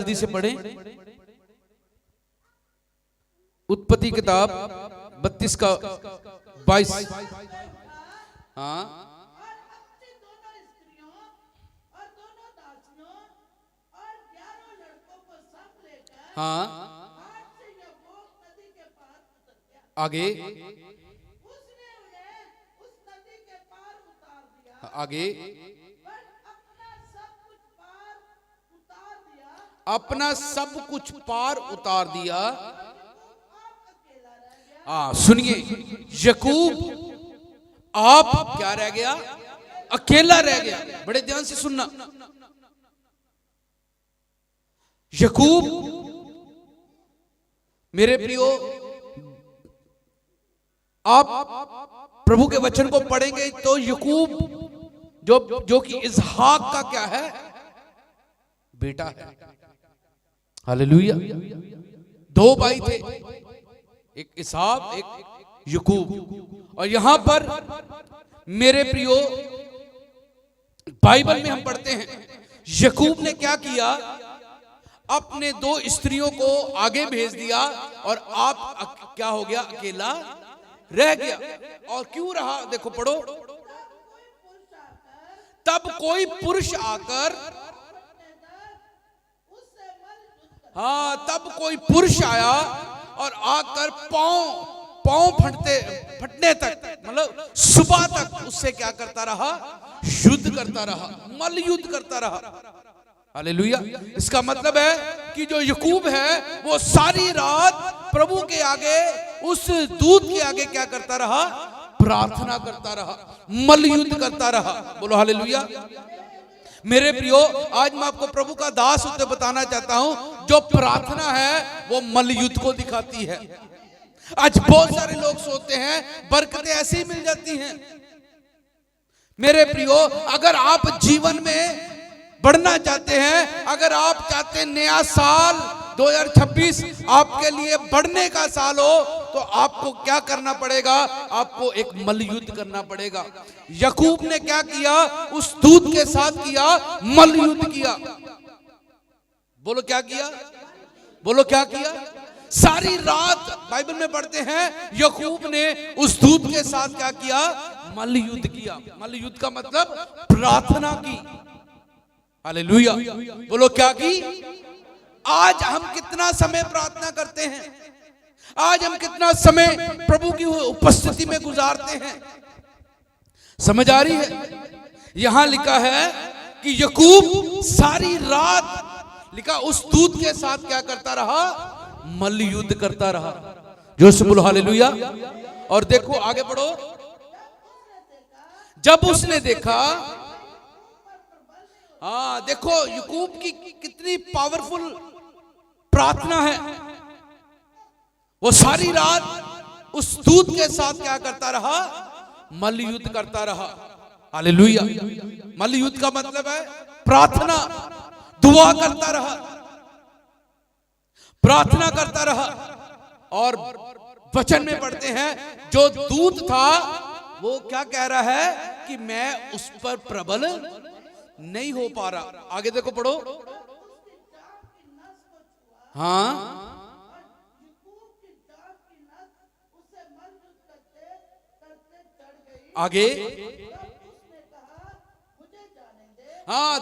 जल्दी से पढ़ें। उत्पत्ति किताब 32 का 22। हाँ हाँ आगे आगे अपना सब कुछ पार उतार दिया। सुनिए, यकूब आप क्या रह गया? अकेला रह गया। बड़े ध्यान से सुनना। यकूब, मेरे प्रियो, आप प्रभु के वचन को पढ़ेंगे तो यकूब जो कि इसहाक का क्या है? बेटा है। हालेलुया। दो भाई थे, एक इसहाक एक यकूब। और यहां पर मेरे प्रियो बाइबल में हम पढ़ते हैं यकूब ने क्या किया? अपने दो स्त्रियों को आगे भेज दिया और आप क्या हो गया? अकेला रह गया। और क्यों रहा? देखो पढ़ो। तब कोई पुरुष आकर, तब कोई पुरुष आया और आकर पांव फटने तक, मतलब सुबह तक उससे क्या करता रहा? युद्ध करता रहा, मल युद्ध करता रहा। हालेलुया। इसका मतलब है कि जो यकूब है वो सारी रात प्रभु के आगे, उस दूत के आगे क्या करता रहा? प्रार्थना करता रहा, मल युद्ध करता रहा। बोलो हालेलुया। मेरे प्रियो, आज मैं आपको प्रभु का दास होते बताना चाहता हूं, जो प्रार्थना है वो मल युद्ध को दिखाती है। आज बहुत सारे लोग सोचते हैं बरकतें ऐसे ही मिल जाती हैं। मेरे प्रियो, अगर आप जीवन में बढ़ना चाहते हैं, अगर आप चाहते हैं नया साल 2026 आपके लिए बढ़ने का साल हो, तो आपको क्या करना पड़ेगा? आपको एक मल युद्ध करना पड़ेगा। यकूब ने क्या किया? उस दूत के साथ किया, मल युद्ध किया। बोलो क्या किया? बोलो क्या किया? सारी रात बाइबल में पढ़ते हैं यकूब ने उस दूत के साथ क्या किया? मल युद्ध किया। मल युद्ध का मतलब प्रार्थना की। हालेलुया। बोलो क्या की? आज हम कितना समय प्रार्थना करते हैं? आज हम कितना समय प्रभु की उपस्थिति में गुजारते हैं? समझ आ रही है? यहां लिखा है कि यकूब सारी रात, लिखा, उस दूत के साथ क्या करता रहा? मल युद्ध करता रहा। जो से बोलो हालेलुया। और देखो आगे बढ़ो। जब उसने देखा, देखो यकूब की कितनी पावरफुल प्रार्थना है। वो सारी रात उस दूत के साथ क्या करता रहा? मल युद्ध करता रहा। हालेलुया। मल युद्ध का मतलब है प्रार्थना, दुआ करता रहा, प्रार्थना करता रहा। और वचन में पढ़ते हैं जो दूत था वो क्या कह रहा है? कि मैं उस पर प्रबल नहीं हो पा रहा। आगे देखो पढ़ो। आगे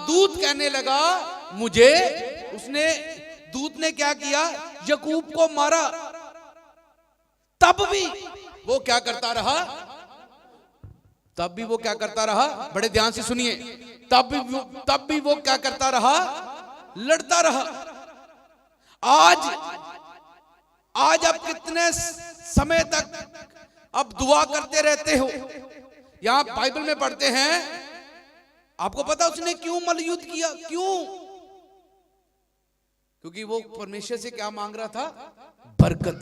दूत कहने लगा मुझे। दूत ने क्या किया? यकूब को मारा। तब भी वो क्या करता रहा? बड़े ध्यान से सुनिए। तब भी वो क्या करता रहा? लड़ता रहा। आज आप कितने समय तक अब दुआ करते रहते हो? यहां बाइबल में पढ़ते हैं, आपको पता उसने क्यों मल युद्ध किया? क्यों? क्योंकि वो परमेश्वर से क्या मांग रहा था? बरकत।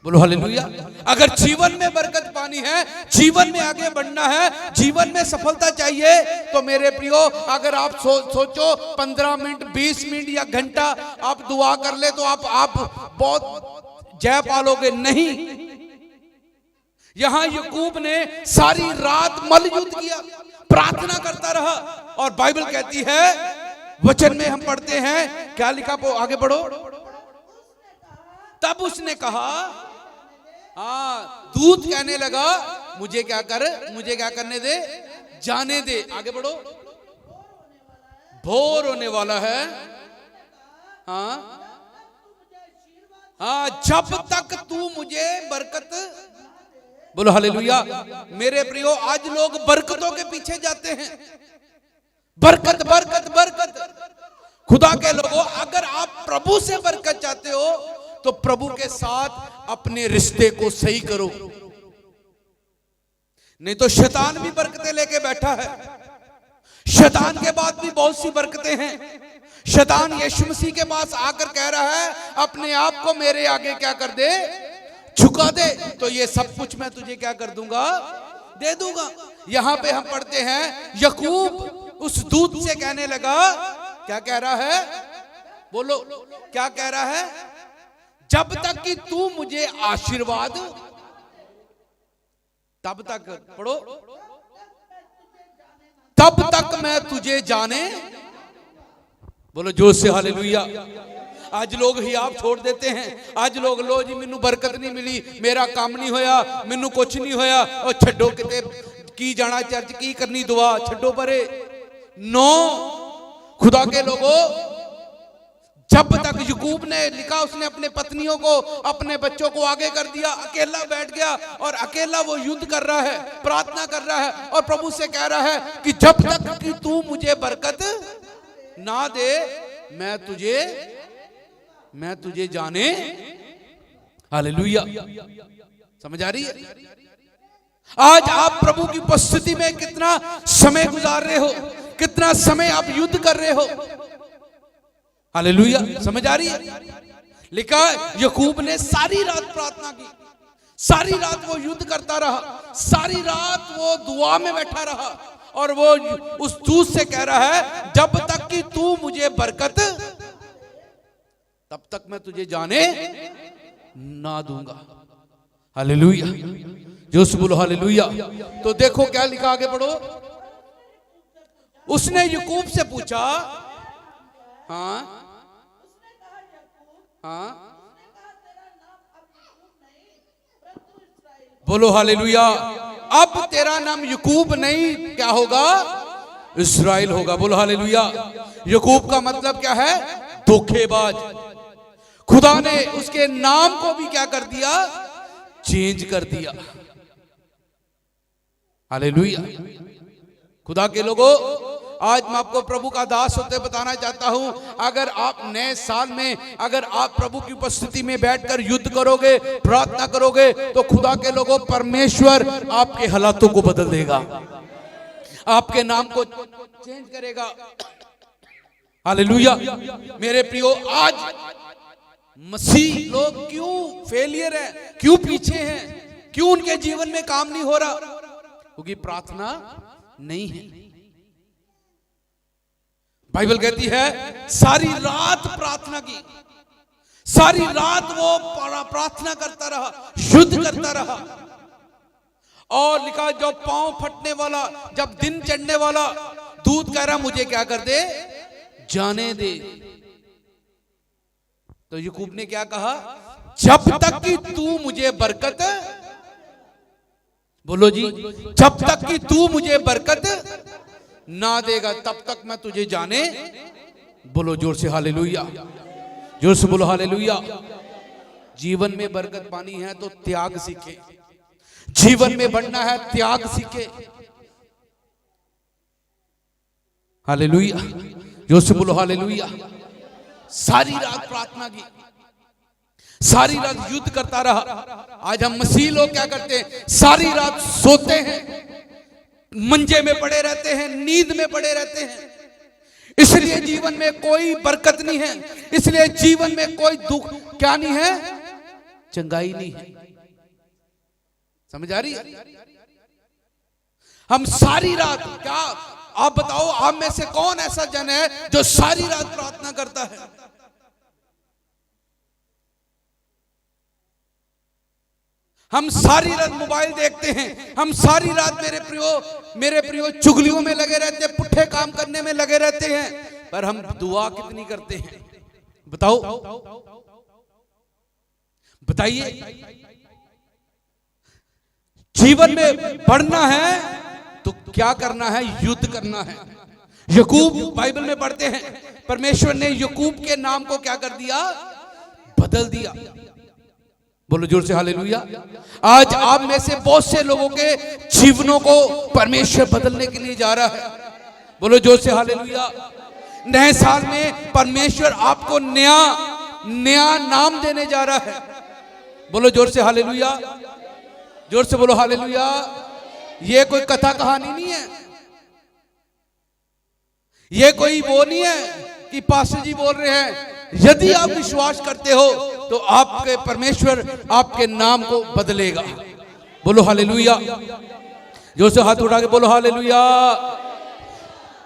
बोलो हालेलुया। अगर जीवन में बरकत पानी है, जीवन में आगे बढ़ना है, जीवन में सफलता चाहिए, तो मेरे प्रियो अगर आप सोचो 15 मिनट 20 मिनट या घंटा आप दुआ कर ले तो आप बहुत जय पालोगे। नहीं, यहां यकूब ने सारी रात मल युद्ध किया, प्रार्थना करता रहा। और बाइबल कहती है वचन में हम पढ़ते हैं, क्या लिखा, आगे बढ़ो। तब उसने कहा, हाँ, दूत कहने लगा, मुझे क्या करने दे, जाने दे। आगे बढ़ो। भोर होने वाला है, हाँ हाँ, जब तक तू मुझे बरकत, बोलो हालेलुया। मेरे प्रियो, आज लोग बरकतों के पीछे जाते हैं, बरकत बरकत बरकत। खुदा के लोगों, अगर आप प्रभु से बरकत चाहते हो तो प्रभु के साथ अपने रिश्ते को सही करो, नहीं तो शैतान भी बरकतें लेके बैठा है। शैतान के बाद भी बहुत सी बरकतें हैं। शैतान यीशु मसीह के पास आकर कह रहा है, अपने आप को मेरे आगे क्या कर दे, झुका दे, तो ये सब कुछ मैं तुझे क्या कर दूंगा, दे दूंगा। यहां पे हम पढ़ते हैं, याकूब उस दूत से कहने लगा, क्या कह रहा है, बोलो, क्या कह रहा है, जब तक कि तू मुझे आशीर्वाद, तब तक, पढ़ो, तब तक मैं तुझे जाने, बोलो जोर से हालेलुया। आज लोग ही आप छोड़ देते हैं। आज लोग, लो जी मैनू बरकत नहीं मिली, मेरा काम नहीं होया, मैनू कुछ नहीं होया, और छड्डो किते की जाना चर्च, की करनी दुआ, छड्डो परे। नो, खुदा के लोगों, जब तक याकूब ने लिखा, उसने अपने पत्नियों को, अपने बच्चों को आगे कर दिया, अकेला बैठ गया और अकेला वो युद्ध कर रहा है, प्रार्थना कर रहा है और प्रभु से कह रहा है कि जब तक कि तू मुझे बरकत ना दे, मैं तुझे जाने, हालेलुया। समझ आ रही है? आज आप प्रभु की उपस्थिति में कितना समय गुजार रहे हो, कितना समय आप युद्ध कर रहे हो, हालेलुया। समझ आ रही है? लिखा, याकूब ने सारी रात प्रार्थना की, सारी रात वो युद्ध करता रहा, सारी रात वो दुआ में बैठा रहा, और वो उस दूत से कह रहा है, जब तक कि तू मुझे बरकत, तब तक मैं तुझे जाने ना दूंगा, हालेलुया। जो बोलो हालेलुया। तो देखो क्या लिखा, आगे बढ़ो। उसने याकूब से पूछा, हाँ हाँ, बोलो हालेलुया। अब तेरा नाम याकूब नहीं, क्या होगा, इस्राएल होगा, बोलो हालेलुया। याकूब का मतलब क्या है, धोखेबाज। खुदा ने उसके नाम को भी क्या कर दिया, चेंज कर दिया, हालेलुया। खुदा के लोगों, आज मैं आपको प्रभु का दास होते बताना चाहता हूं, अगर आप नए साल में, अगर आप प्रभु की उपस्थिति में बैठकर युद्ध करोगे, प्रार्थना करोगे, तो खुदा के लोगों, परमेश्वर आपके हालातों को बदल देगा, आपके नाम को चेंज करेगा, हालेलुया। मेरे प्रियो, आज मसीह लोग क्यों फेलियर है, क्यों पीछे हैं, क्यों उनके जीवन में काम नहीं हो रहा, क्योंकि प्रार्थना नहीं है। बाइबल कहती है, सारी रात प्रार्थना की, सारी रात वो प्रार्थना करता रहा, शुद्ध करता रहा, और लिखा, जब पांव फटने वाला, जब दिन चढ़ने वाला, दूत कह रहा, मुझे क्या कर दे, जाने दे। तो याकूब ने क्या कहा, जब तक कि तू मुझे बरकत, बोलो जी, जब तक कि तू मुझे बरकत ना देगा, तब तक मैं तुझे जाने, बोलो जोर से हालेलुया, जोर से बोलो हालेलुया। जीवन में बरकत पानी है तो त्याग सीखे, जीवन में बढ़ना है, त्याग सीखे, हालेलुया, जोर से बोलो हालेलुया। सारी रात प्रार्थना की, सारी रात युद्ध करता रहा। आज हम मसीह लोग क्या करते हैं, सारी रात सोते हैं, मंजे में पड़े रहते हैं, नींद में पड़े रहते हैं, इसलिए जीवन में कोई बरकत नहीं है, इसलिए जीवन में कोई दुख क्या नहीं है, चंगाई नहीं है। समझ आ रही है? हम सारी रात, क्या आप बताओ, आप में से कौन ऐसा जन है जो सारी रात प्रार्थना करता है? हम सारी रात मोबाइल देखते हैं, हम सारी रात मेरे प्रियो चुगलियों में लगे रहते हैं, पुट्ठे काम करने में लगे रहते हैं, पर हम दुआ कितनी करते हैं? बताओ, बताइए। जीवन में बढ़ना है तो क्या करना है? युद्ध करना है। यकूब बाइबल में पढ़ते हैं, परमेश्वर ने यकूब के नाम को क्या कर दिया? बदल दिया। बोलो जोर से हालेलुया। आज आप में से बहुत से लोगों के जीवनों को परमेश्वर बदलने के लिए जा रहा है। बोलो जोर से हालेलुया। नए साल में परमेश्वर आपको नया नया नाम देने जा रहा है। बोलो जोर से हालेलुया, जोर से बोलो हालेलुया। ये कोई कथा कहानी नहीं है, ये कोई वो नहीं है कि पास्टर जी बोल रहे हैं। यदि आप विश्वास करते हो तो आपके परमेश्वर आपके नाम को बदलेगा। बोलो हालेलुया, जोर से हाथ उठा के बोलो हालेलुया।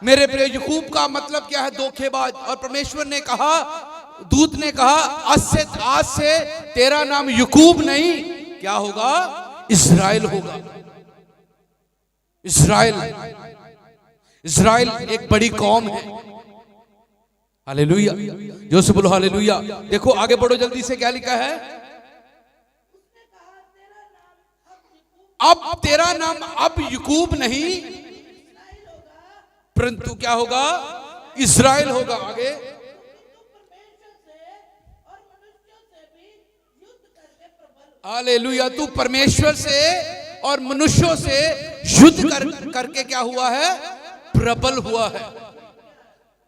मेरे प्रिय, यकूब का मतलब क्या है? धोखेबाज। और परमेश्वर ने कहा, दूत ने कहा, आज से तेरा नाम यकूब नहीं, क्या होगा? इस्राएल होगा। इस्राएल, इस्राएल एक बड़ी कौम है। हालेलुया, जो से बोलो हालेलुया। देखो आगे बढ़ो जल्दी से, क्या लिखा है? अब तेरा नाम अब यकूब नहीं परंतु क्या होगा? इस्राएल होगा। आगे, हालेलुया। तू परमेश्वर से और मनुष्यों से युद्ध करके क्या हुआ है? प्रबल हुआ है,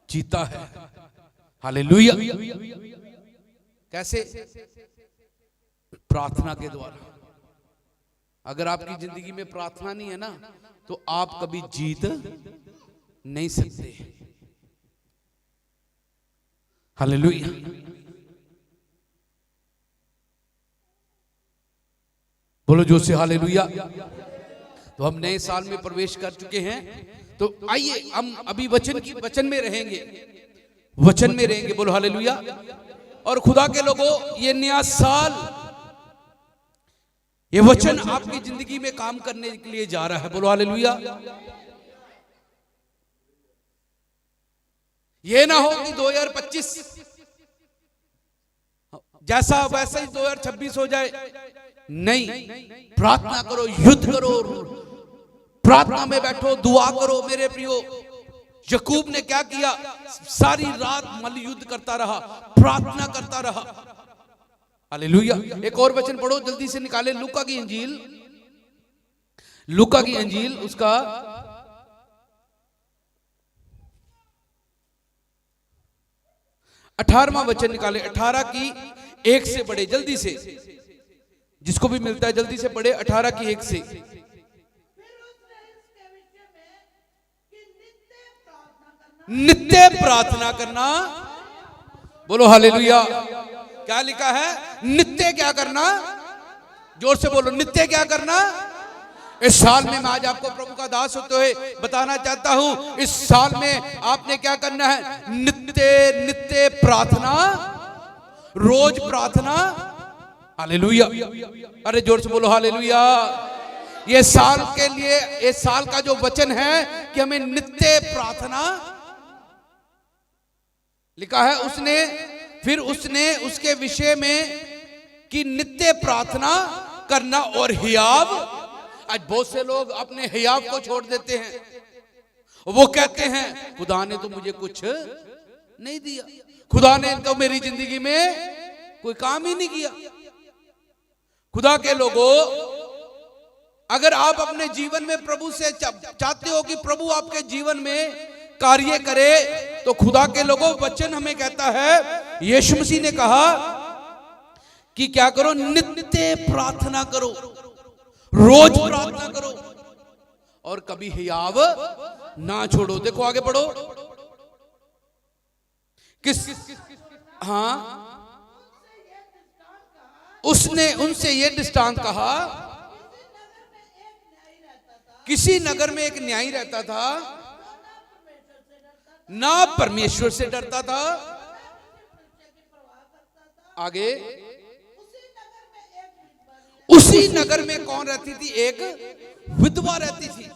जीता है। हालेलुया। कैसे? प्रार्थना के द्वारा। अगर आपकी जिंदगी में प्रार्थना नहीं है ना, तो आप कभी जीत नहीं सकते। हालेलुया। बोलो जो से हालेलुया। तो हम नए साल में प्रवेश कर चुके हैं, तो आइए हम अभी वचन में रहेंगे, वचन में रहेंगे। बोलो हालेलुया। और खुदा के लोगों, ये नया साल, ये वचन आपकी जिंदगी में काम करने के लिए जा रहा है। बोलो हालेलुया। ये ना हो कि 2025 जैसा वैसा ही 2026 हो जाए। नहीं, प्रार्थना करो, युद्ध करो, प्रार्थना में बैठो, दुआ करो। मेरे प्रियो, यकूब ने क्या किया? सारी रात मल युद्ध करता रहा, प्रार्थना करता रहा। हालेलुया। एक और वचन पढ़ो, जल्दी से निकाले। लूका की इंजील, लूका की इंजील, उसका 18वां वचन निकाले। 18 की 1 से पढ़े जल्दी से, जिसको भी मिलता है जल्दी से पढ़े। 18 की 1 से। नित्य प्रार्थना करना। बोलो हालेलुया। क्या लिखा है? नित्य क्या करना? जोर से बोलो, नित्य क्या करना? इस साल में मैं आज आपको प्रभु का दास होते हुए बताना चाहता हूं, इस साल में आपने क्या करना है? नित्य नित्य प्रार्थना, रोज प्रार्थना। हालेलुया। अरे जोर से बोलो हालेलुया। ये साल के लिए, इस साल का जो वचन है कि हमें नित्य प्रार्थना लिखा है। फिर उसने उसके विषय में कि नित्य प्रार्थना करना और हियाव। आज बहुत से लोग अपने हियाव को छोड़ देते हैं। वो कहते हैं खुदा ने तो मुझे कुछ नहीं दिया, खुदा ने तो मेरी जिंदगी में कोई काम ही नहीं किया। खुदा के लोगों, अगर आप अपने जीवन में प्रभु से चाहते हो कि प्रभु आपके जीवन में कार्य करे, तो खुदा के लोगों, वचन हमें कहता है, यीशु मसीह ने कहा कि क्या करो? नित्य प्रार्थना करो, रोज प्रार्थना करो और कभी हियाव ना छोड़ो। देखो आगे पढ़ो। हाँ, उसने उनसे ये दृष्टांत कहा, किसी नगर में एक न्यायी रहता था, ना परमेश्वर से डरता था। आगे, उसी नगर में कौन रहती थी? एक विधवा रहती थी।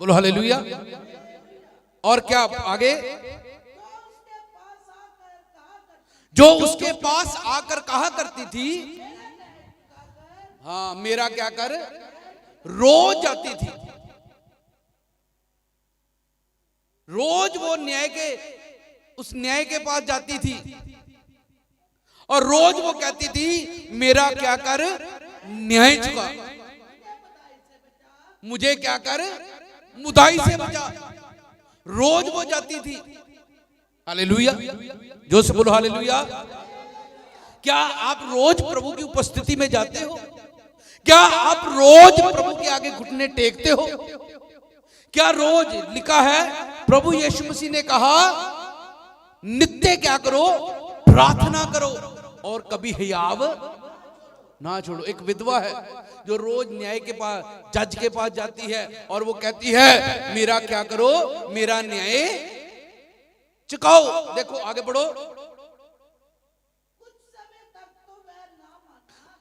बोलो हालेलुया। और क्या आगे, जो उसके पास आकर कहा करती थी, हाँ मेरा क्या कर, रोज जाती थी। रोज वो उस न्याय के पास जाती थी और रोज वो कहती थी मेरा क्या कर, न्याय चुका, मुझे क्या कर, मुदाई से बचा। रोज वो जाती थी। हालेलुया, जो से बोलो हालेलुया। क्या आप रोज प्रभु की उपस्थिति में जाते हो? क्या आप रोज प्रभु के आगे घुटने टेकते हो? क्या रोज लिखा है, प्रभु यीशु मसीह ने कहा नित्य क्या करो, प्रार्थना करो और कभी हियाव ना छोड़ो। एक विधवा है जो रोज न्याय के पास, जज के पास जाती है और वो कहती है मेरा क्या करो, मेरा न्याय चुकाओ। देखो आगे बढ़ो।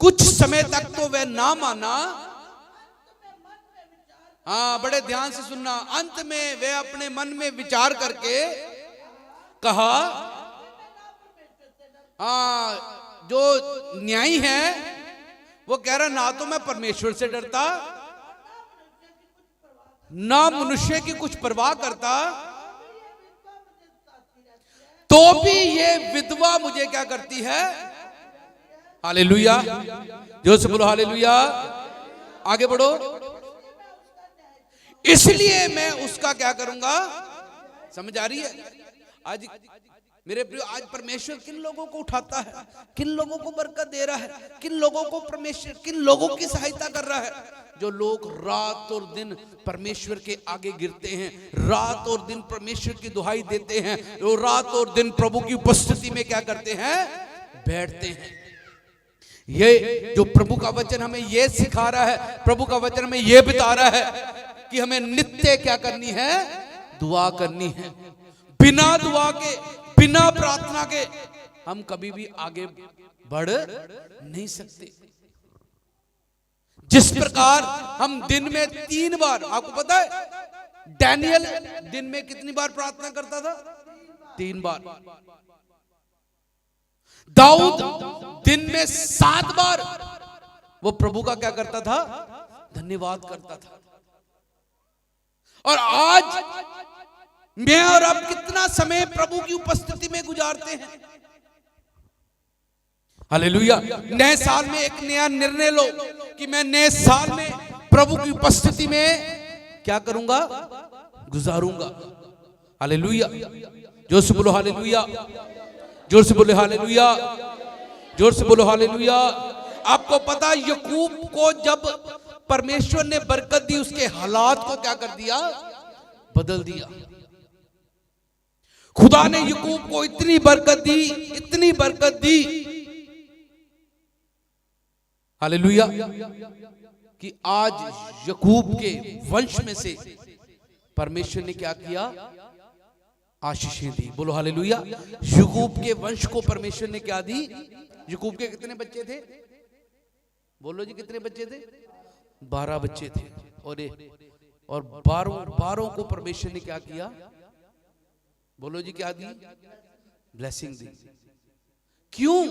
कुछ समय तक तो वह ना माना, हाँ बड़े ध्यान से सुनना, अंत में वे अपने मन में विचार करके कहा, हाँ जो न्यायी है वो कह रहा ना तो मैं परमेश्वर से डरता, ना मनुष्य की कुछ परवाह करता, तो भी ये विधवा मुझे क्या करती है। हालेलुया, जो से बोलो हालेलुया। आगे बढ़ो। इसलिए मैं उसका क्या करूंगा, समझ आ रही है? आज मेरे प्रिय, आज परमेश्वर किन लोगों को उठाता है, किन लोगों को बरकत दे रहा है, किन लोगों को परमेश्वर किन लोगों की सहायता कर रहा है। जो लोग रात और दिन परमेश्वर के आगे गिरते हैं, रात और दिन परमेश्वर की दुहाई देते हैं, वो रात और दिन प्रभु की उपस्थिति में क्या करते हैं, बैठते हैं। ये जो प्रभु का वचन हमें ये सिखा रहा है, प्रभु का वचन हमें ये बता रहा है कि हमें नित्य क्या करनी है, दुआ करनी है। बिना दुआ के, बिना प्रार्थना के हम कभी भी आगे बढ़ नहीं सकते। जिस प्रकार हम दिन में 3 बार, आपको पता है डैनियल दिन में कितनी बार प्रार्थना करता था? 3 बार। दाऊद दिन में 7 बार वो प्रभु का क्या करता था, धन्यवाद करता था। और आज मैं और आप कितना समय प्रभु की उपस्थिति में गुजारते हैं। हालेलुया। नए साल में एक नया निर्णय लो कि मैं नए साल में प्रभु की उपस्थिति में क्या करूंगा, गुजारूंगा। हालेलुया, जोर से बोलो हालेलुया, जोर से बोलो हालेलुया, जोर से बोलो हालेलुया। आपको पता याकूब को जब परमेश्वर ने बरकत दी, उसके हालात को क्या कर दिया, बदल दिया। खुदा ने याकूब को इतनी बरकत दी, इतनी बरकत दी, हालेलुया, कि आज याकूब के वंश में से परमेश्वर ने क्या किया, आशीषें दी। बोलो हालेलुया। याकूब के वंश को परमेश्वर ने क्या दी। याकूब के कितने बच्चे थे, बोलो जी कितने बच्चे थे? 12 बच्चे थे। और 12 को परमेश्वर ने क्या किया, बोलो जी क्या दी, ब्लेसिंग दी। क्यों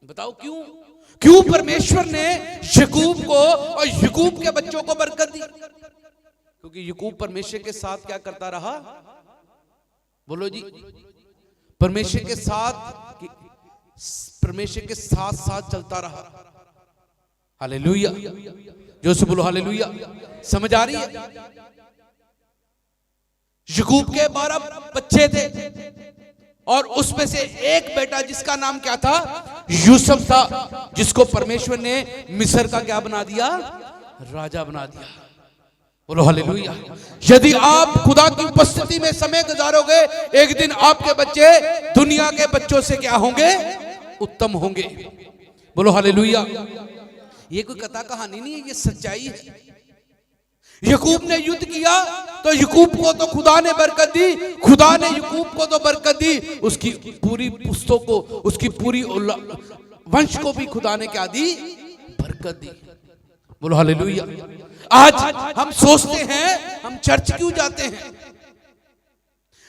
बताओ, क्यों? क्यों परमेश्वर ने याकूब को और याकूब के बच्चों को बरकत दी? क्योंकि याकूब परमेश्वर के साथ क्या करता रहा, बोलो जी, परमेश्वर के साथ साथ चलता रहा। हालेलुया, जो से बोलो हालेलुया। समझ आ रही है? याकूब के 12 बच्चे थे और उसमें से एक बेटा जिसका नाम क्या था, यूसुफ था, जिसको परमेश्वर ने मिस्र का क्या बना दिया, राजा बना दिया। बोलो हालेलुया। यदि आप खुदा की उपस्थिति में समय गुजारोगे, एक दिन आपके बच्चे दुनिया के बच्चों से क्या होंगे, उत्तम होंगे। बोलो हालेलुया। ये कोई कथा कहानी नहीं है, ये सच्चाई है। याकूब ने युद्ध किया तो याकूब को तो खुदा ने बरकत दी, खुदा ने याकूब को तो बरकत दी, उसकी पूरी पुस्तों को, उसकी पूरी वंश को भी खुदा ने क्या दी, बरकत दी। बोलो हालेलुया। आज हम सोचते हैं हम चर्च क्यों जाते हैं,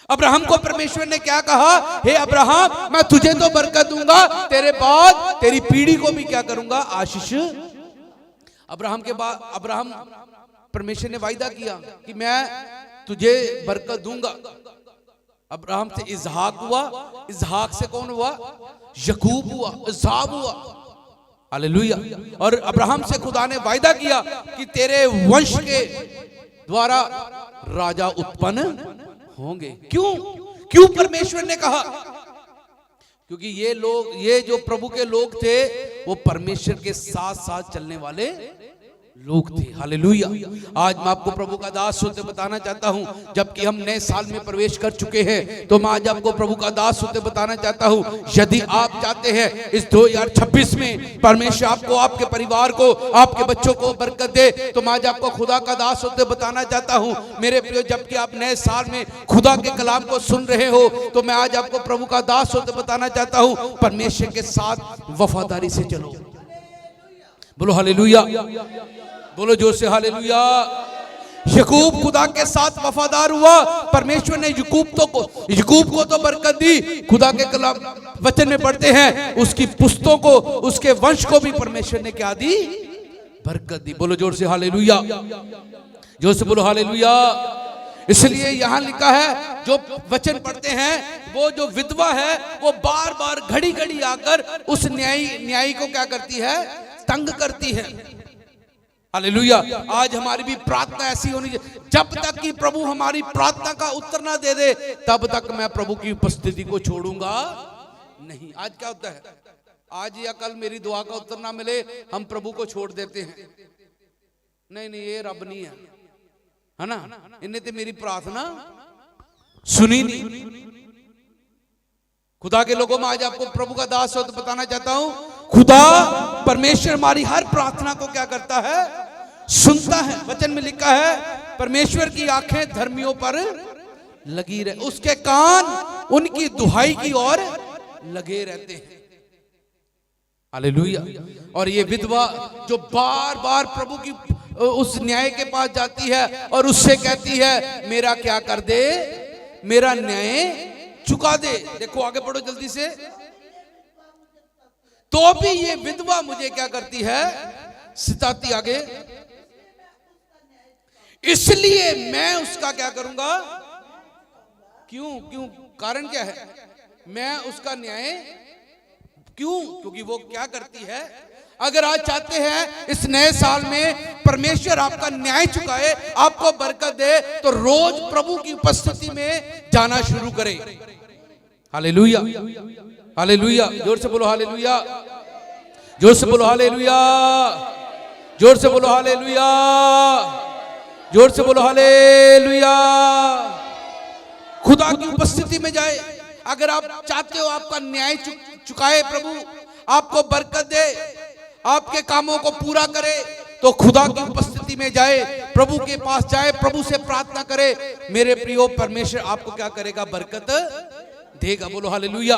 अब्राहम को परमेश्वर ने क्या कहा? हे अब्राहम, मैं तुझे तो बरकत दूंगा, तेरे बाद तेरी पीढ़ी को भी क्या करूंगा? आशीष। अब्राहम के बाद अब्राहम परमेश्वर ने वायदा किया कि मैं तुझे बरकत दूंगा। अब्राहम से इसहाक हुआ, इसहाक से कौन हुआ? याकूब हुआ, इसाव हुआ। हालेलुया। और अब्राहम से खुदा ने वायदा किया कि तेरे वंश के द्वारा राजा उत्पन्न होंगे। क्यों? क्यों परमेश्वर ने कहा? क्योंकि ये लोग, ये जो प्रभु के लोग थे, वो परमेश्वर के साथ साथ चलने वाले लोग थे। हालेलुया। आज मैं आपको प्रभु का दास होते बताना चाहता हूं, जबकि हम नए साल में प्रवेश कर चुके हैं, तो मैं आज आपको प्रभु का दास होते बताना चाहता हूं, यदि आप चाहते हैं इस 2026 में परमेश्वर आपको, आपके परिवार को, आपके बच्चों को बरकत दे, तो मैं आज आपको खुदा का दास होते बताना चाहता हूं मेरे प्रिय। जबकि आप नए साल में खुदा के कलाम को सुन रहे हो, तो मैं आज आपको प्रभु का दास होते बताना चाहता हूं, परमेश्वर के साथ वफादारी से चलो। बोलो हालेलुया, बोलो जोर से हालेलुया। याकूब खुदा के साथ वफादार हुआ, परमेश्वर ने याकूब को तो बरकत दी। खुदा के कलाम वचन में पढ़ते हैं, उसकी पुस्तों को, उसके वंश को भी परमेश्वर ने क्या दी? बरकत दी। बोलो जोर से हालेलुया, जोर से बोलो हालेलुया। इसलिए यहां लिखा है, जो वचन पढ़ते हैं, वो जो विधवा है वो बार बार घड़ी घड़ी आकर उस न्यायी को क्या करती है? तंग करती है। हालेलुया। आज हमारी भी प्रार्थना ऐसी होनी चाहिए, जब तक कि प्रभु हमारी प्रार्थना का उत्तर ना दे दे, तब तक मैं प्रभु की उपस्थिति को छोड़ूंगा नहीं। आज क्या होता है, आज या कल मेरी दुआ का उत्तर ना मिले, हम प्रभु को छोड़ देते हैं। नहीं नहीं, ये रब नहीं है ना, इन्हें तो मेरी प्रार्थना सुनी नहीं। खुदा के लोगों में आज आपको प्रभु का दास हो तो बताना चाहता हूं, खुदा परमेश्वर हमारी हर प्रार्थना को क्या करता है? सुनता है। वचन में लिखा है, परमेश्वर की आंखें धर्मियों पर लगी रहे, उसके कान उनकी दुहाई की ओर लगे रहते हैं। हालेलुया। और ये विधवा जो बार बार प्रभु की उस न्याय के पास जाती है और उससे कहती है, मेरा क्या कर दे? मेरा न्याय चुका दे। देखो आगे पढ़ो जल्दी से। तो भी ये विधवा मुझे क्या करती है? सिताती। आगे, इसलिए मैं उसका क्या करूंगा? क्यों? कारण क्या है? मैं उसका न्याय क्यों? क्योंकि वो क्या करती है? अगर आज चाहते हैं इस नए साल में परमेश्वर आपका न्याय चुकाए, आपको बरकत दे, तो रोज प्रभु की उपस्थिति में जाना शुरू करें। Hallelujah, hallelujah. जोर से बोलो हालेलुया, जोर से बोलो हालेलुया, जोर से बोलो हालेलुया, जोर से बोलो हालेलुया। खुदा की उपस्थिति में जाए। अगर आप चाहते हो आपका न्याय चुकाए प्रभु, आपको बरकत दे, आपके कामों को पूरा करे, तो खुदा की उपस्थिति में जाए, प्रभु के पास जाए, प्रभु से प्रार्थना करे। मेरे प्रियो, परमेश्वर आपको क्या करेगा? बरकत देगा। बोलो हालेलुया।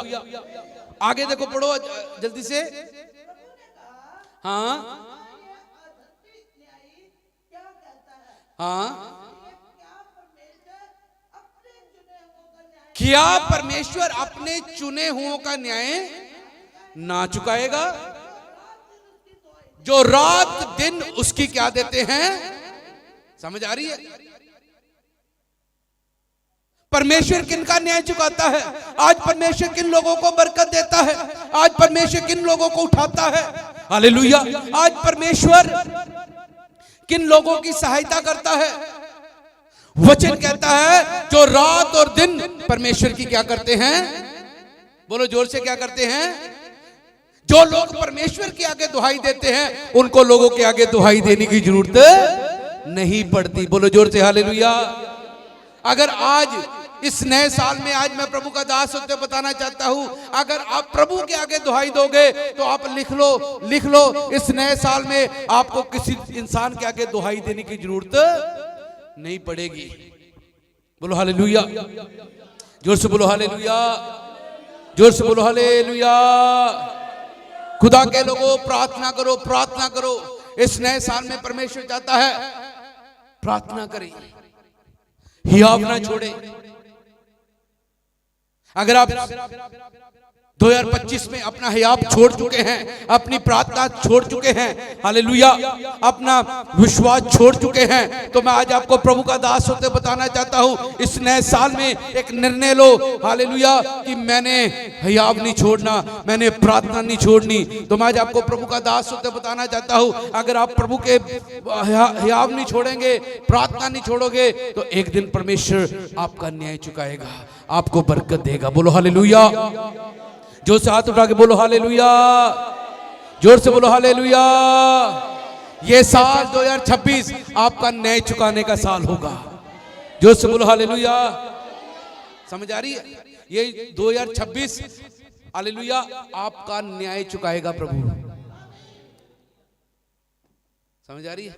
आगे देखो, पढ़ो जल्दी से। हाँ हाँ, क्या परमेश्वर अपने चुने हुओं का न्याय ना चुकाएगा? जो रात दिन उसकी क्या देते हैं? समझ आ रही है? परमेश्वर किन का न्याय चुकाता है? आज परमेश्वर किन लोगों को बरकत देता है? आज परमेश्वर किन लोगों को उठाता है? हालेलुया। आज परमेश्वर किन लोगों की सहायता करता है? वचन कहता है, जो रात और दिन परमेश्वर की क्या करते हैं? बोलो जोर से, क्या करते हैं? जो लोग परमेश्वर के आगे दुहाई देते हैं, उनको लोगों के आगे दुहाई देने की जरूरत नहीं पड़ती। बोलो जोर से हालेलुया। अगर आज इस नए साल में, आज मैं प्रभु का दास होते बताना चाहता हूं, अगर आप प्रभु के आगे दुहाई दोगे, तो आप लिख लो, इस नए साल में आपको किसी इंसान के आगे दुहाई देने की जरूरत नहीं पड़ेगी। बोलो हालेलुया, जोर से बोलो हालेलुया, जोर से बोलो हालेलुया। खुदा के लोगों, प्रार्थना करो, प्रार्थना करो। इस नए साल में परमेश्वर चाहता है प्रार्थना करें, हियाव ना छोड़े। अगर आप 2025 में अपना हियाब छोड़ चुके हैं, अपनी प्रार्थना छोड़ चुके हैं, हालेलुया, अपना विश्वास छोड़ चुके हैं, तो मैं आज आपको प्रभु का दास होते बताना चाहता हूं, इस नए साल में एक निर्णय लो, हालेलुया, कि मैंने हियाब नहीं छोड़ना, मैंने प्रार्थना नहीं छोड़नी। तो मैं आज आपको प्रभु का दास होते बताना चाहता हूं, अगर आप प्रभु के हियाब नहीं छोड़ेंगे, प्रार्थना नहीं छोड़ोगे, तो एक दिन परमेश्वर आपका न्याय चुकाएगा, आपको बरकत देगा। बोलो हालेलुया, जोर से हाथ उठा के बोलो हालेलुया, जोर से बोलो हालेलुया। ये साल 2026 आपका न्याय चुकाने का साल होगा, जोर से बोलो हालेलुया। समझ आ रही है? ये 2026 हालेलुया आपका न्याय चुकाएगा प्रभु। समझ आ रही है?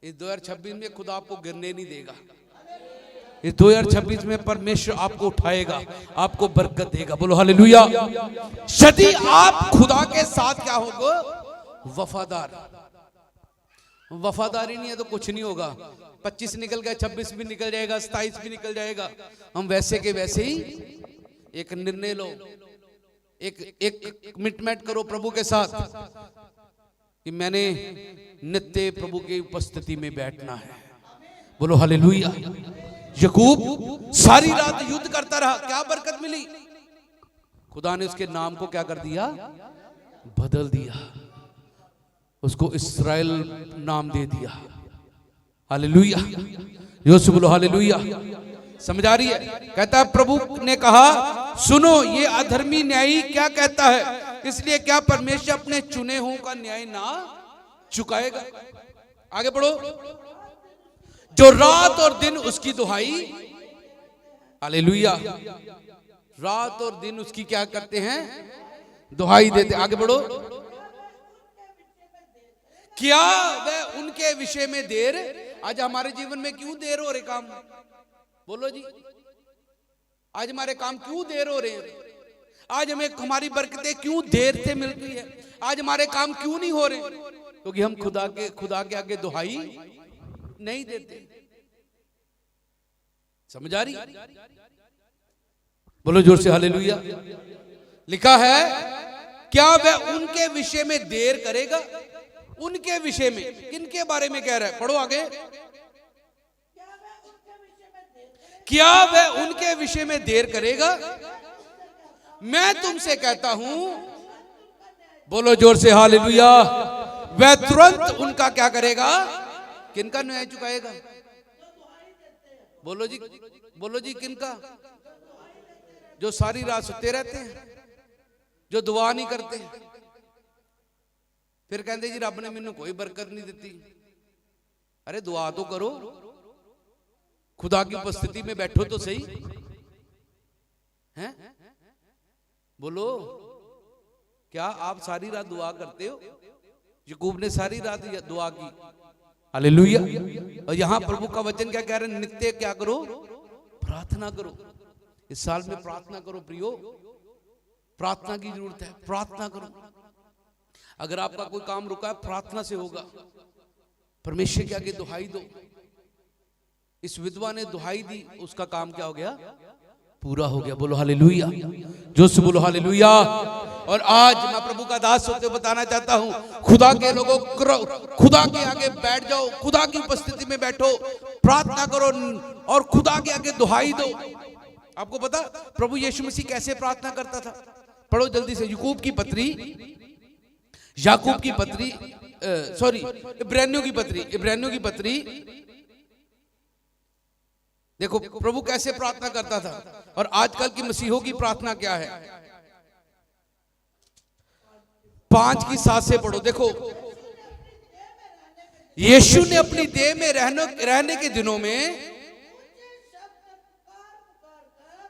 इस 2026 में खुदा आपको गिरने नहीं देगा। इस 2026 में परमेश्वर आपको उठाएगा, आपको बरकत देगा। बोलो हालेलुया। यदि आप खुदा के साथ क्या होगा? वफादार। वफादारी नहीं है तो कुछ नहीं होगा। 25 निकल गया, 26 भी निकल जाएगा, 27 भी निकल जाएगा, हम वैसे के वैसे ही एक निर्णय लो, एक कमिटमेंट करो प्रभु के साथ कि मैंने नित्य प्रभु की उपस्थिति में बैठना है। बोलो हालेलुया। याकूब सारी रात युद्ध करता रहा, क्या बरकत मिली? खुदा ने उसके नाम को क्या कर दिया? बदल दिया, उसको इस्राएल नाम दे दिया। हालेलुया, योसे बोलो हालेलुया। समझ आ रही है? कहता है प्रभु ने कहा सुनो, ये अधर्मी न्यायी क्या कहता है, इसलिए क्या परमेश्वर अपने चुने हुओं का न्याय ना चुकाएगा? आगे पढ़ो। जो रात और दिन उसकी दुहाई, हालेलुया, रात और दिन उसकी क्या करते हैं? दुहाई देते। आगे बढ़ो। क्या वह उनके विषय में देर? आज हमारे जीवन में क्यों देर हो रहे काम? बोलो जी, आज हमारे काम क्यों देर हो रहे हैं? आज हमें हमारी बरकतें क्यों देर से मिलती है? आज हमारे काम क्यों नहीं हो रहे? क्योंकि हम खुदा के आगे दुहाई नहीं देते। समझ आ रही? बोलो जोर से हालेलुया। लिखा है क्या वह उनके विषय में देर करेगा? उनके विषय में, किनके बारे में कह रहा है? पढ़ो आगे। क्या वह उनके विषय में देर करेगा? मैं तुमसे कहता हूं, बोलो जोर से हालेलुया, वह तुरंत उनका क्या करेगा? किनका न्याय चुकाएगा? बोलो जी, बोलो जी, किनका? जो सारी रात सोते रहते हैं, जो दुआ नहीं करते, फिर कहते जी रब ने मैनू कोई बरकत नहीं दी। अरे दुआ तो करो, खुदा की उपस्थिति में बैठो तो सही हैं? बोलो, क्या आप सारी रात दुआ करते हो? याकूब ने सारी रात दुआ की, हालेलुया। और यहां प्रभु का वचन क्या कह रहे हैं? नित्य क्या करो? प्रार्थना करो। इस साल में प्रार्थना करो प्रियो, प्रार्थना की जरूरत है, प्रार्थना करो। अगर आपका कोई काम रुका है, प्रार्थना से होगा। परमेश्वर के आगे दुहाई दो। इस विधवा ने दुहाई दी, उसका काम क्या हो गया? पूरा हो गया। बोलो हालेलुया, जो से बोलो हालेलुया। और आज मैं प्रभु का दास होते बताना चाहता हूं, खुदा के लोगों, खुदा के आगे बैठ जाओ, खुदा की उपस्थिति में बैठो, प्रार्थना करो और खुदा के आगे दुहाई दो। आपको पता प्रभु यीशु मसीह कैसे प्रार्थना करता था? पढ़ो जल्दी से। याकूब की पत्री, इब्रानियों की पत्री देखो प्रभु कैसे प्रार्थना करता था और आजकल की मसीहों की प्रार्थना क्या है। 5 की 7 से पढ़ो। देखो, यीशु ने अपनी देह में रहने के दिनों में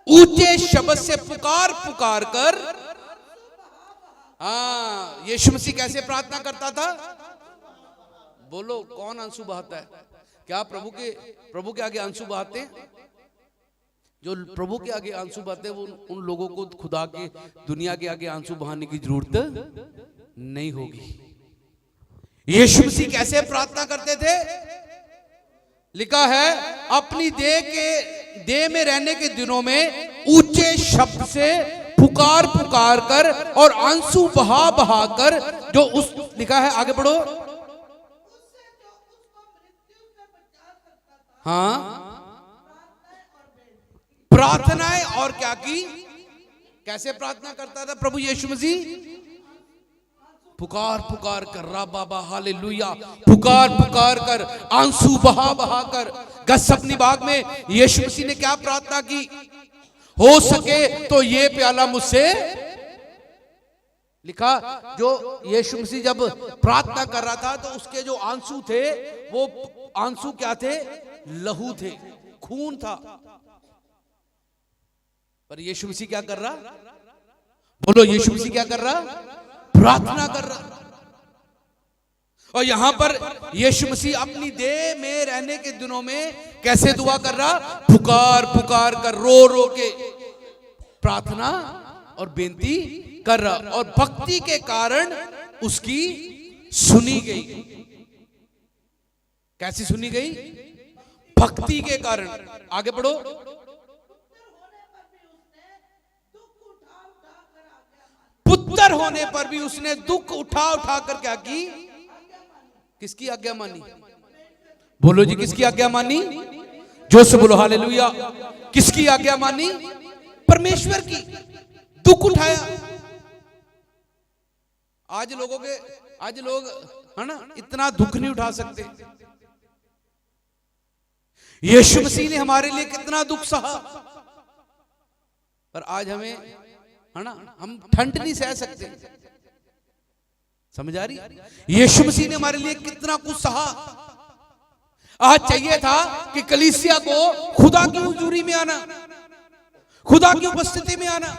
ऊंचे शब्द से पुकार पुकार कर, यीशु मसीह कैसे प्रार्थना करता था? बोलो, कौन आंसू बहाता है? क्या प्रभु के आगे आंसू बहाते हैं? जो प्रभु के आगे आंसू बहाते हैं वो उन लोगों को खुदा के, दुनिया के आगे आंसू बहाने की जरूरत नहीं होगी। यीशु मसीह कैसे प्रार्थना करते थे? लिखा है अपनी देह में रहने के दिनों में ऊंचे शब्द से पुकार पुकार कर और आंसू बहा बहा कर, जो उस लिखा है, आगे पढ़ो। हाँ, प्रार्थनाएं और क्या की? कैसे प्रार्थना करता था प्रभु यीशु मसीह? पुकार पुकार कर, रा बाबा हालेलुया, पुकार पुकार कर, आंसू बहा बहा कर। गसपनी बाग में यीशु मसीह ने क्या प्रार्थना की? हो सके तो ये प्याला मुझसे, लिखा, जो यीशु मसीह जब प्रार्थना कर रहा था तो उसके जो आंसू थे, वो आंसू क्या थे? लहू थे, खून था। पर यीशु मसीह क्या कर रहा? बोलो, यीशु मसीह क्या कर रहा? प्रार्थना कर रहा। और यहां पर यीशु मसीह अपनी देह में रहने के दिनों में कैसे दुआ कर रहा? पुकार पुकार कर, रो रो के प्रार्थना और बेनती कर रहा, और भक्ति के कारण उसकी सुनी गई। कैसी सुनी गई? भक्ति के कारण। आगे पढ़ो। पुत्र होने पर भी उसने दुख उठा उठा कर क्या की? किसकी आज्ञा मानी? बोलो जी, किसकी आज्ञा मानी? जो से बोलो हालेलुया। किसकी आज्ञा मानी? परमेश्वर की। दुख उठाया। आज लोग है ना, इतना दुख नहीं उठा सकते। यीशु मसीह ने हमारे लिए कितना दुख सहा, पर आज हमें, है ना, हम ठंड नहीं सह सकते। समझ आ रही? यीशु मसीह ने हमारे लिए कितना कुछ सहा। आज चाहिए था कि कलीसिया को खुदा की हुजूरी में आना, खुदा की उपस्थिति में आना।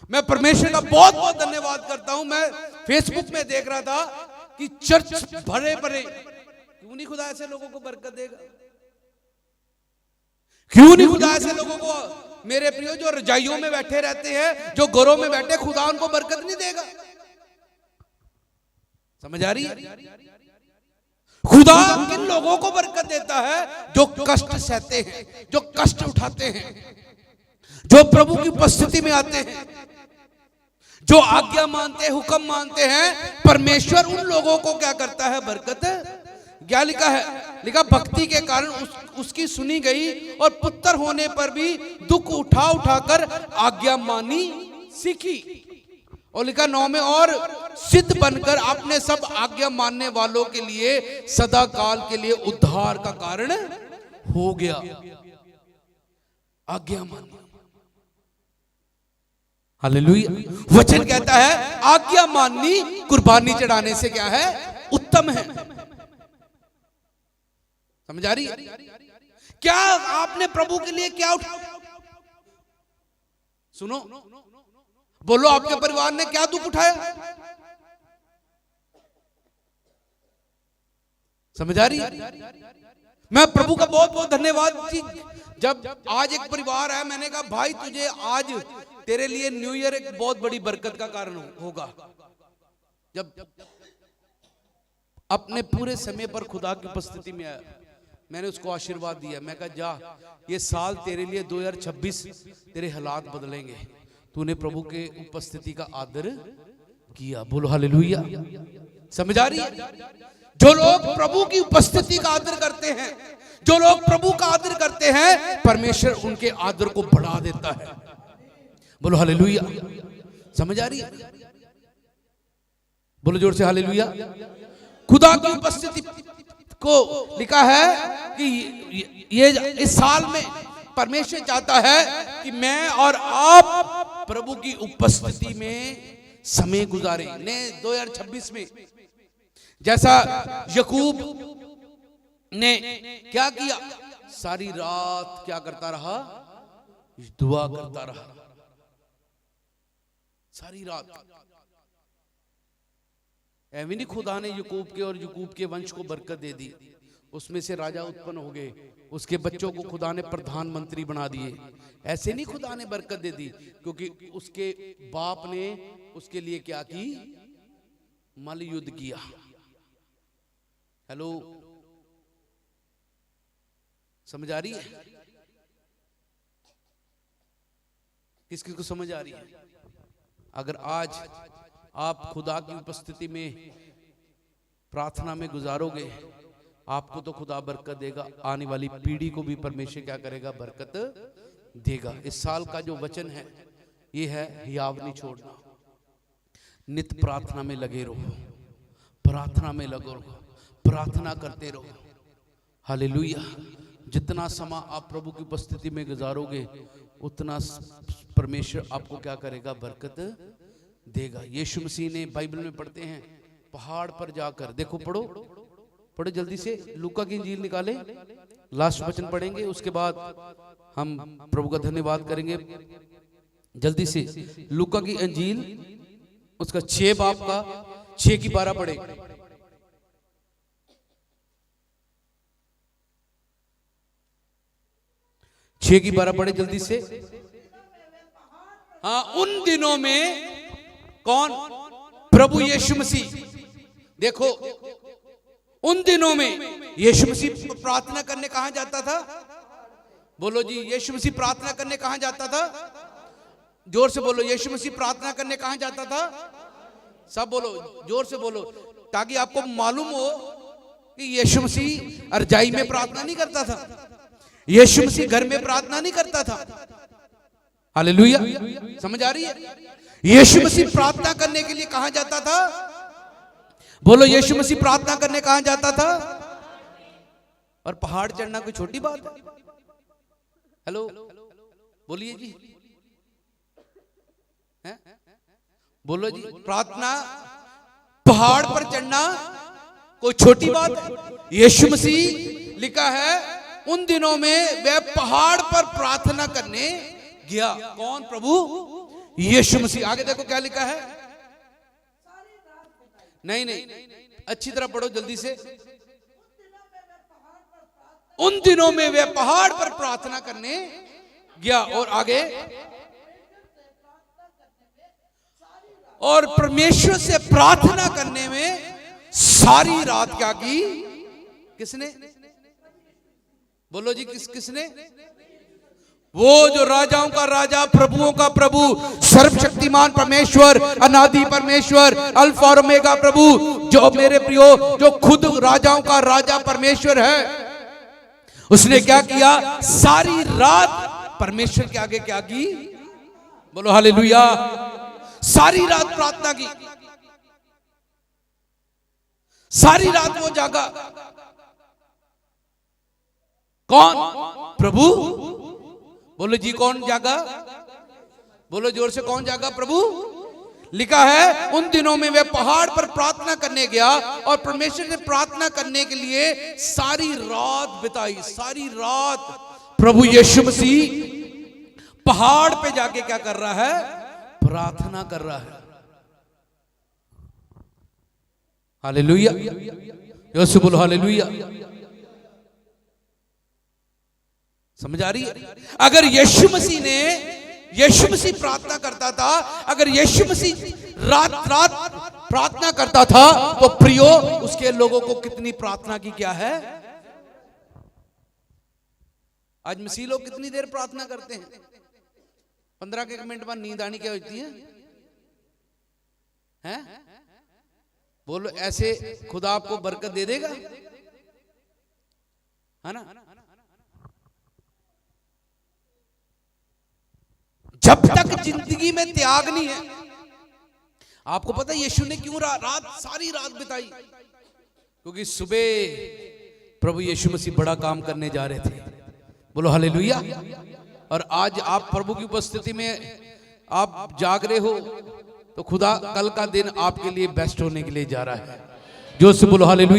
मैं परमेश्वर का बहुत बहुत धन्यवाद करता हूं। मैं फेसबुक में देख रहा था कि चर्च भरे भरे। क्यों नहीं खुदा ऐसे लोगों को बरकत देगा? क्यों नहीं खुदा ऐसे लोगों को, मेरे प्रियो, जो रजाइयों में बैठे रहते हैं, जो घरों में बैठे, खुदा उनको बरकत नहीं देगा? समझ आ रही है? खुदा किन लोगों को बरकत देता है? जो कष्ट सहते हैं, जो कष्ट उठाते हैं, जो प्रभु की उपस्थिति में आते हैं, जो आज्ञा मानते हैं, हुक्म मानते हैं। परमेश्वर उन लोगों को क्या करता है? बरकत। क्या लिखा है? लिखा, भक्ति के कारण उसकी सुनी गई, और पुत्र होने पर भी दुख उठा उठाकर आज्ञा मानी सीखी। और लिखा 9 में, और सिद्ध बनकर अपने सब आज्ञा मानने वालों के लिए सदा काल के लिए उद्धार का कारण हो गया। आज्ञा मानी। हालेलुया। वचन कहता है आज्ञा माननी कुर्बानी चढ़ाने से क्या है? उत्तम है। समझ आ रही है? क्या आपने प्रभु के लिए क्या उठा? सुनो, बोलो, आपके परिवार ने क्या दुख उठाया? समझ आ रही है? मैं प्रभु का बहुत बहुत धन्यवाद जी। जब आज एक परिवार है, मैंने कहा भाई तुझे आज तेरे लिए न्यू ईयर एक बहुत बड़ी बरकत का कारण होगा। जब अपने पूरे समय पर खुदा की उपस्थिति में आया, मैंने उसको आशीर्वाद दिया। मैं कहा जा, ये साल तेरे लिए 2026 तेरे हालात बदलेंगे। तूने प्रभु के उपस्थिति का आदर किया। बोलो हालेलुया। समझ आ रही है? जो लोग प्रभु की उपस्थिति का आदर करते हैं, जो लोग प्रभु का आदर करते हैं, परमेश्वर उनके आदर को बढ़ा देता है। बोलो हालेलुया। समझ आ रही है? बोलो जोर से हालेलुया। खुदा की उपस्थिति को लिखा है कि ये इस साल में परमेश्वर चाहता है कि मैं और आप प्रभु की उपस्थिति में समय गुजारें। ने 2026 में जैसा याकूब ने क्या किया? सारी रात क्या करता रहा? दुआ करता रहा सारी रात। ऐवी नहीं खुदा ने याकूब के और याकूब के वंश को बरकत दे दी, उसमें से राजा उत्पन्न हो गए, उसके बच्चों को खुदा ने प्रधानमंत्री बना दिए। ऐसे नहीं खुदा ने बरकत दे दी, क्योंकि उसके बाप ने उसके लिए क्या की? मल युद्ध किया। हेलो, समझ आ रही है? किसकी को समझ आ रही है? अगर आज आप खुदा की उपस्थिति में प्रार्थना में गुजारोगे, आपको तो खुदा बरकत देगा, आने वाली पीढ़ी को भी परमेश्वर क्या करेगा? बरकत देगा। इस साल का जो वचन है ये है हियाव नहीं छोड़ना। नित प्रार्थना में लगे रहो, प्रार्थना में लगे रहो, प्रार्थना करते रहो। हालेलुया। जितना समय आप प्रभु की उपस्थिति में गुजारोगे उतना परमेश्वर आपको क्या करेगा? बरकत देगा। यीशु मसीह ने बाइबल में पढ़ते हैं पहाड़ पर जाकर, देखो पढ़ो पढ़ो जल्दी से, लूका की इंजील निकाले, लास्ट वचन पढ़ेंगे, उसके बाद हम प्रभु का धन्यवाद करेंगे। जल्दी से लूका की इंजील उसका 6 बाब का 6 की 12 पढ़े। छह की 12 पढ़े जल्दी से। हाँ, उन दिनों में कौन? प्रभु यीशु मसीह। देखो उन दिनों में यीशु मसीह प्रार्थना करने कहां जाता था? बोलो जी, यीशु मसीह प्रार्थना करने कहां जाता था? जोर से बोलो, यीशु मसीह प्रार्थना करने कहां जाता था? सब बोलो, जोर से बोलो, ताकि आपको मालूम हो कि यीशु मसीह रजाई में प्रार्थना नहीं करता था, यीशु मसीह घर में प्रार्थना नहीं करता था। हालेलुया, समझ आ रही है? यीशु मसीह प्रार्थना करने के लिए कहां जाता था? बोलो, यीशु मसीह प्रार्थना करने कहां जाता था? और पहाड़ चढ़ना कोई छोटी बात है? हेलो, बोलिए जी, है? बोलो जी, प्रार्थना पहाड़ पर चढ़ना कोई छोटी बात है? यीशु मसीह लिखा है उन दिनों में वह पहाड़ पर प्रार्थना करने गया। कौन? प्रभु यीशु मसीह। आगे देखो क्या लिखा है। नहीं नहीं, अच्छी तरह पढ़ो जल्दी से। उन दिनों में वह पहाड़ पर प्रार्थना करने गया, और आगे, और परमेश्वर से प्रार्थना करने में सारी रात क्या की? किसने? बोलो जी, किसने? वो जो राजाओं का राजा, प्रभुओं का प्रभु, सर्वशक्तिमान परमेश्वर, अनादि परमेश्वर, अल्फा और ओमेगा प्रभु, जो मेरे प्रियो, जो खुद राजाओं का राजा परमेश्वर है, उसने क्या किया? सारी रात परमेश्वर के आगे क्या की? बोलो हालेलुया। सारी रात प्रार्थना की, सारी रात वो जागा। कौन? प्रभु। बोलो जी, कौन जागा? बोलो जोर से, कौन जागा? प्रभु। लिखा है उन दिनों में वह पहाड़ पर प्रार्थना करने गया, और परमेश्वर ने प्रार्थना करने के लिए सारी रात बिताई। सारी रात प्रभु यीशु मसीह पहाड़ पे जाके क्या कर रहा है? प्रार्थना कर रहा है। हालेलुया, यीशु बोलो हालेलुया। समझ आ रही है? अगर यीशु मसीह प्रार्थना करता था, अगर यीशु मसीह रात रात प्रार्थना करता था, तो प्रियो उसके लोगों को कितनी प्रार्थना की क्या है? आज मसीह लोग कितनी देर प्रार्थना करते हैं? 15 के मिनट बाद नींद आनी क्या होती है? हैं? बोलो, ऐसे खुदा आपको बरकत दे देगा, है ना? जब तक जिंदगी में त्याग नहीं है। आपको पता है यीशु ने क्यों सारी रात बिताई? क्योंकि सुबह प्रभु यीशु मसीह बड़ा काम करने जा रहे थे। बोलो हालेलुया। और आज आप प्रभु की उपस्थिति में आप जाग रहे हो, तो खुदा कल का दिन आपके लिए बेस्ट होने के लिए जा रहा है। जो से बोलो हालेलुया।